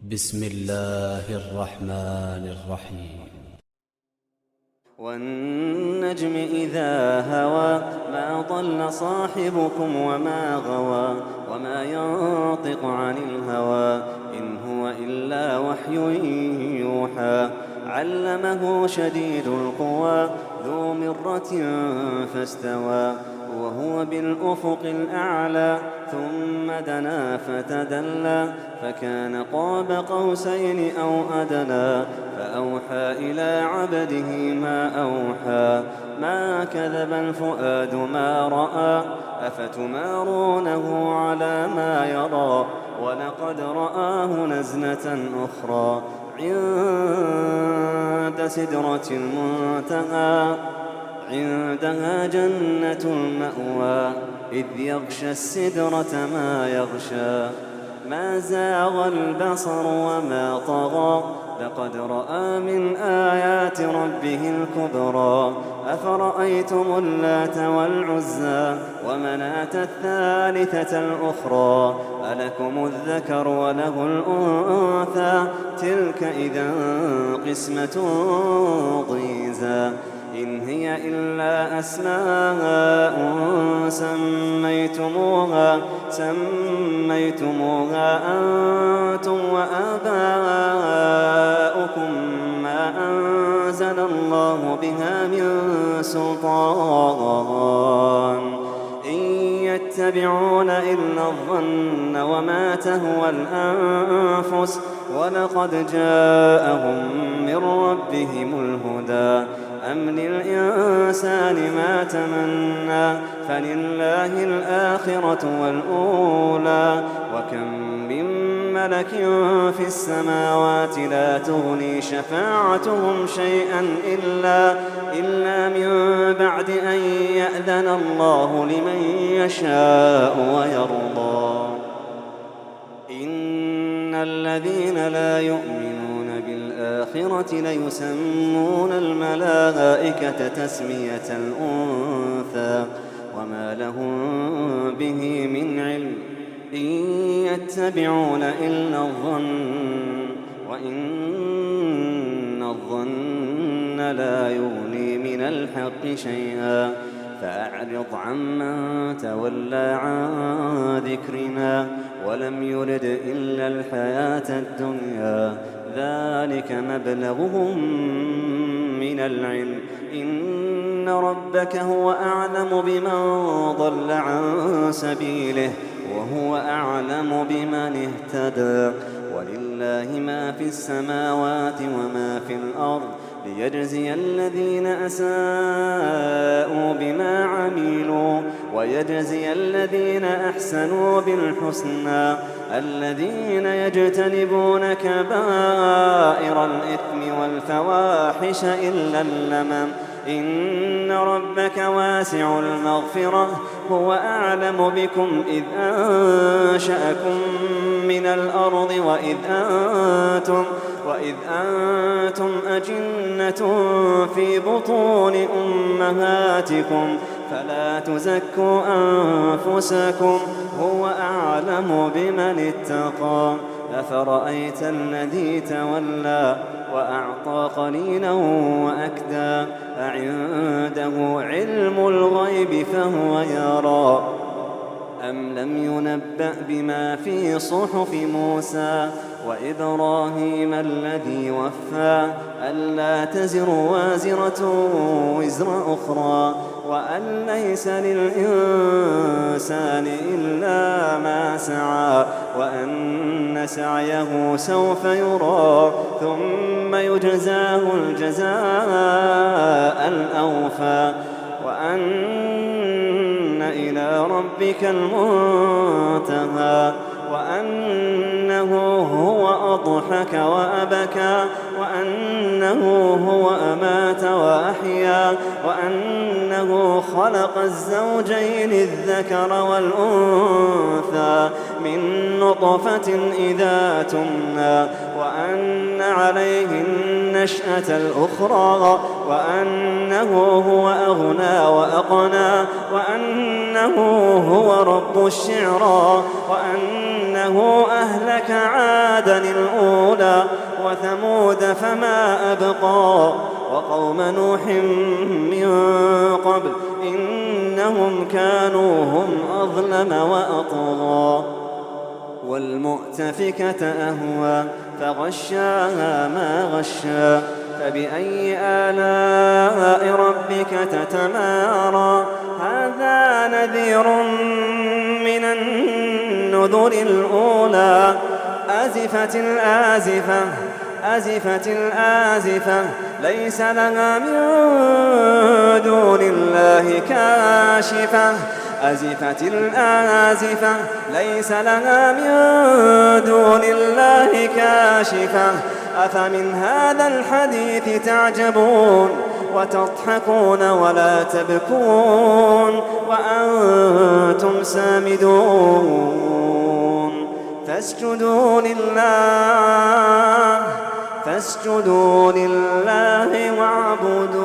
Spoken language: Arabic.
بسم الله الرحمن الرحيم. والنجم إذا هوى ما ضل صاحبكم وما غوى وما ينطق عن الهوى إن هو إلا وحي يوحى علمه شديد القوى ذو مرة فاستوى وهو بالأفق الأعلى ثم دنا فتدلى فكان قاب قوسين أو أدنى فأوحى إلى عبده ما أوحى ما كذب الفؤاد ما رأى أفتمارونه على ما يرى ولقد رآه نزلة أخرى عند سدرة المنتهى عندها جنة المأوى إذ يغشى السدرة ما يغشى ما زاغ البصر وما طغى لقد رأى من آيات ربه الكبرى أفرأيتم اللات والعزى ومناة الثالثة الأخرى ألكم الذكر وله الأنثى تلك إذا قسمة ضيزى إن هي إلا أسماء سميتموها أنتم وآباؤكم ما أنزل الله بها من سلطان إن يتبعون إلا الظن وما تهوى الأنفس ولقد جاءهم من ربهم الهدى أم للإنسان ما تمنى فلله الآخرة والأولى وكم من ملك في السماوات لا تغني شفاعتهم شيئا إلا من بعد أن يأذن الله لمن يشاء ويرضى إن الذين لا يؤمنون بالآخرة ليسمون الملائكة تسمية الأنثى وما لهم به من علم إن يتبعون إلا الظن وإن الظن لا يغني من الحق شيئا فأعرض عمن تولى عن ذكرنا ولم يرد إلا الحياة الدنيا ذلك مبلغهم من العلم إن ربك هو أعلم بمن ضل عن سبيله وهو أعلم بمن اهتدى ولله ما في السماوات وما في الأرض ليجزي الذين أساءوا بما عملوا ويجزي الذين أحسنوا بالحسنى الذين يجتنبون كبائر الإثم والفواحش إلا اللمم إن ربك واسع المغفرة هو أعلم بكم إذ أنشأكم من الأرض وإذ أنتم أجنة في بطون أمهاتكم فلا تزكوا أنفسكم هو أعلم بمن اتقى أفرأيت الذي تولى وأعطى قليلا وأكدى أعنده علم الغيب فهو يرى أم لم ينبأ بما في صحف موسى وإبراهيم الذي وفى ألا تزر وازرة وزر أخرى وأن ليس للإنسان إلا ما سعى وأن سعيه سوف يرى ثم يجزاه الجزاء الأوفى وأن إلى ربك المنتهى وأنه هو أضحك وأبكى وأنه هو أمات وأحيا وأنه خلق الزوجين الذكر والأنثى من نطفة إذا تمنى وأن عليه النشأة الأخرى وأنه هو أغنى وأقنى وأنه هو رب الشعرى وأنه أهلك عادا الأولى وثمود فما أبقى وقوم نوح من قبل إنهم كانوا هم أظلم وأطغى والمؤتفكة أهوى فغشاها ما غشى فبأي آلاء ربك تتمارى هذا نذير من النذر الأولى أزفت الآزفة أزفت الآزفة ليس لها من دون الله كاشفة أزفت الآزفة ليس لها من دون الله كاشفة أفمن هذا الحديث تعجبون وتضحكون ولا تبكون وأنتم سامدون فاسجدوا لله واعبدوا